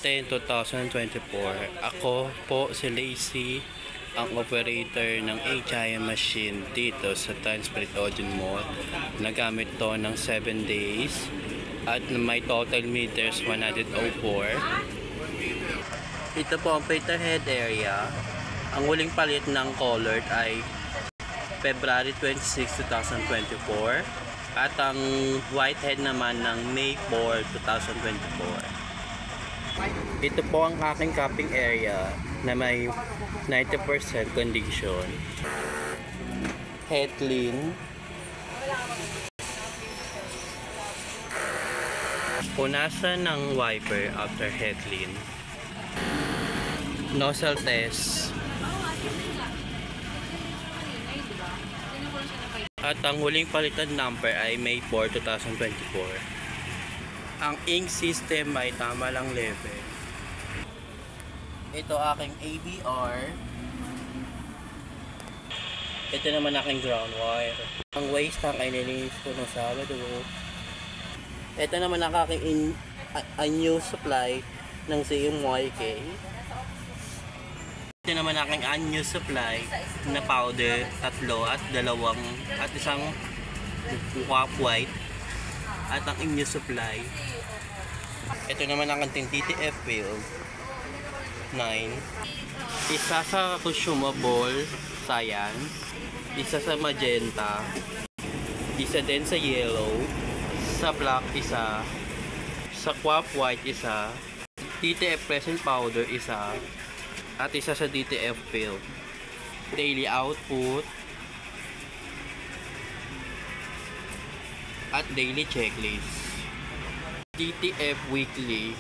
10, 2024. Ako po si Lacey, ang operator ng HIM machine dito sa Transparent Ocean Mall. Nagamit to ng 7 days at may total meters 104. Ito po ang filter head area. Ang huling palit ng colored ay February 26, 2024 at ang white head naman ng May 4, 2024. Ito po ang aking capping area na may 90% condition. Head clean. Punasan ng wiper after head clean. Nozzle test. At ang huling palitan number ay May 4, 2024. Ang ink system ay tama lang level. Ito aking ABR. Ito naman aking ground wire. Ang waste tank ay nilinis ko ng Sabado. Ito naman ang aking unused supply ng CMYK. Ito naman aking unused supply na powder, 3 at isang wap white at ang unused supply. Ito naman ang ating DTF field 9. Isa sa consumable cyan, isa sa magenta, isa din sa yellow, sa black isa, sa wap white isa, DTF present powder isa, at isa sa DTF field. Daily output at daily checklist. DTF weekly